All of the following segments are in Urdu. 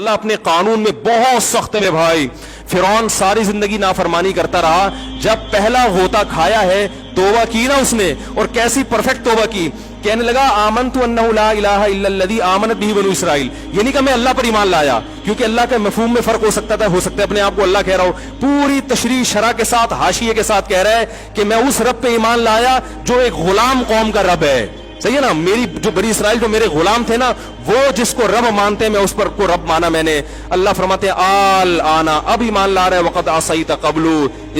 اللہ اپنے قانون میں بہت سخت ہے بھائی. فرعون ساری زندگی نافرمانی کرتا رہا, جب پہلا غوطہ کھایا ہے توبہ کی نا اس نے, اور کیسی پرفیکٹ توبہ کی. کہنے لگا آمنت انہ لا الہ الا الذی آمنت بہ بنو اسرائیل, یہ نہیں کہ میں اللہ پر ایمان لایا, کیونکہ اللہ کے مفہوم میں فرق ہو سکتا ہے اپنے آپ کو اللہ کہہ رہا ہو. پوری تشریح شرح کے ساتھ حاشیے کے ساتھ کہہ رہا ہے کہ میں اس رب پہ ایمان لایا جو ایک غلام قوم کا رب ہے. صحیح ہے نا, میری جو بنی اسرائیل جو میرے غلام تھے نا, وہ جس کو رب مانتے ہیں میں اس پر کو رب مانا میں نے. اللہ فرماتے ہیں آل آنا, اب ایمان لا رہے, وقت عصیت قبل,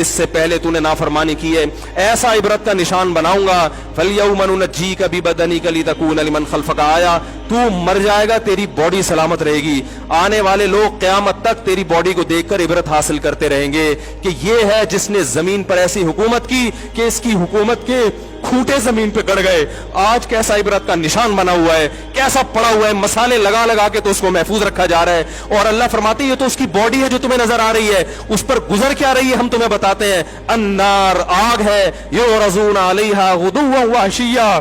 اس سے پہلے تو نے نافرمانی کی ہے. ایسا عبرت کا نشان بناؤں گا. فَالْيَوْمَ نُنَجِّيكَ بِبَدَنِكَ لِتَكُونَ لِمَنْ خَلْفَكَ آیَةً, تو مر جائے گا تیری باڈی سلامت رہے گی, آنے والے لوگ قیامت تک تیری باڈی کو دیکھ کر عبرت حاصل کرتے رہیں گے کہ یہ ہے جس نے زمین پر ایسی حکومت کی کہ اس کی حکومت کے کھوٹے زمین پہ گڑ گئے. آج کیسا عبرت کا نشان بنا ہوا ہے, کیسا پڑا ہوا ہے, مسالے لگا لگا کے تو اس کو محفوظ رکھا جا رہا ہے. اور اللہ فرماتے ہیں یہ تو اس کی باڈی ہے جو تمہیں نظر آ رہی ہے, اس پر گزر کیا رہی ہے ہم تمہیں بتاتے ہیں. النار, آگ ہے, یعرضون علیہا غدوا وعشیا,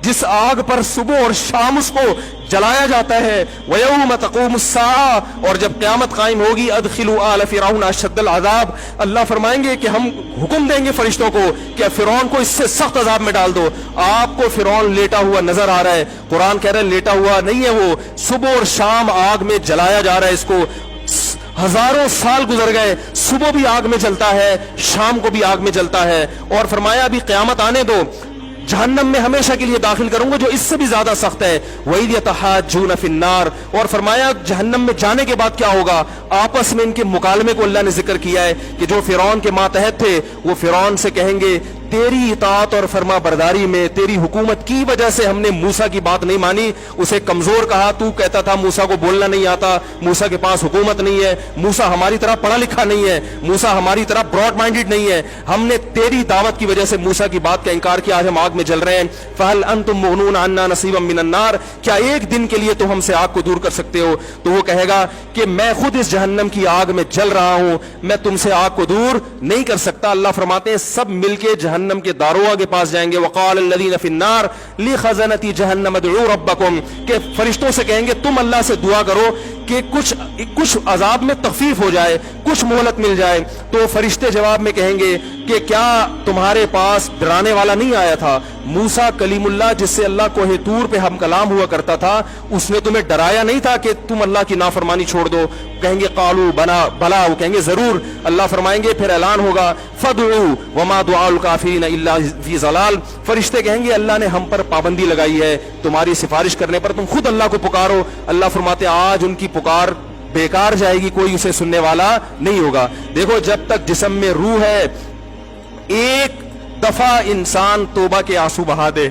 جس آگ پر صبح اور شام اس کو جلایا جاتا ہے. وَيَوْمَ تَقُومُ السَّاعَةُ, اور جب قیامت قائم ہوگی, ادخلوا آل فرعون اشد العذاب, اللہ فرمائیں گے کہ ہم حکم دیں گے فرشتوں کو کہ فرعون کو اس سے سخت عذاب میں ڈال دو. آپ کو فرعون لیٹا ہوا نظر آ رہا ہے, قرآن کہہ رہا ہے لیٹا ہوا نہیں ہے وہ, صبح اور شام آگ میں جلایا جا رہا ہے اس کو. ہزاروں سال گزر گئے, صبح بھی آگ میں جلتا ہے, شام کو بھی آگ میں جلتا ہے. اور فرمایا ابھی قیامت آنے دو, جہنم میں ہمیشہ کے لیے داخل کروں گا جو اس سے بھی زیادہ سخت ہے. وَإِذْ يَتَحَاجُّونَ فِي النَّارِ, اور فرمایا جہنم میں جانے کے بعد کیا ہوگا. آپس میں ان کے مکالمے کو اللہ نے ذکر کیا ہے کہ جو فرعون کے ماتحت تھے وہ فرعون سے کہیں گے تیری اطاعت اور فرما برداری میں, تیری حکومت کی وجہ سے ہم نے موسیٰ کی بات نہیں مانی. اسے کمزور کہا, تو کہتا تھا موسیٰ کو بولنا نہیں آتا, موسیٰ کے پاس حکومت نہیں ہے, موسیٰ ہماری طرح پڑھا لکھا نہیں ہے, موسیٰ ہماری طرح براڈ مائنڈڈ نہیں ہے. ہم نے تیری دعوت کی وجہ سے موسیٰ کی بات کا انکار کیا, آج ہم آگ میں جل رہے ہیں. فَهَلْ أَنْتُمْ مُغْنُونَ عَنَّا نَصِيبًا مِّنَ النَّارِ, کیا ایک دن کے لیے تو ہم سے آگ کو دور کر سکتے ہو. تو وہ کہے گا کہ میں خود اس جہنم کی آگ میں جل رہا ہوں, میں تم سے آگ کو دور نہیں کر سکتا. اللہ فرماتے ہیں سب مل کے جہنم کے داروغ کے پاس جائیں گے. وقال الذین فی النار لخزنۃ جہنم ادعوا ربکم, کہ فرشتوں سے کہیں گے تم اللہ سے دعا کرو کہ کچھ عذاب میں تخفیف ہو جائے, کچھ مہلت مل جائے. تو فرشتے جواب میں کہیں گے کہ کیا تمہارے پاس ڈرانے والا نہیں آیا تھا؟ موسیٰ کلیم اللہ جس سے اللہ کوہ طور پہ ہم کلام ہوا کرتا تھا, اس نے تمہیں ڈرایا نہیں تھا کہ تم اللہ کی نافرمانی چھوڑ دو؟ کہیں گے قالوا بلا, وہ کہیں گے ضرور. اللہ فرمائیں گے پھر اعلان ہوگا فدعوا وما دعاء الکافرین الا فی ضلال, فرشتے کہیں گے اللہ نے ہم پر پابندی لگائی ہے تمہاری سفارش کرنے پر, تم خود اللہ کو پکارو. اللہ فرماتے آج ان کی پکار بیکار جائے گی, کوئی اسے سننے والا نہیں ہوگا. دیکھو جب تک جسم میں روح ہے, ایک دفعہ انسان توبہ کے آنسو بہا دے,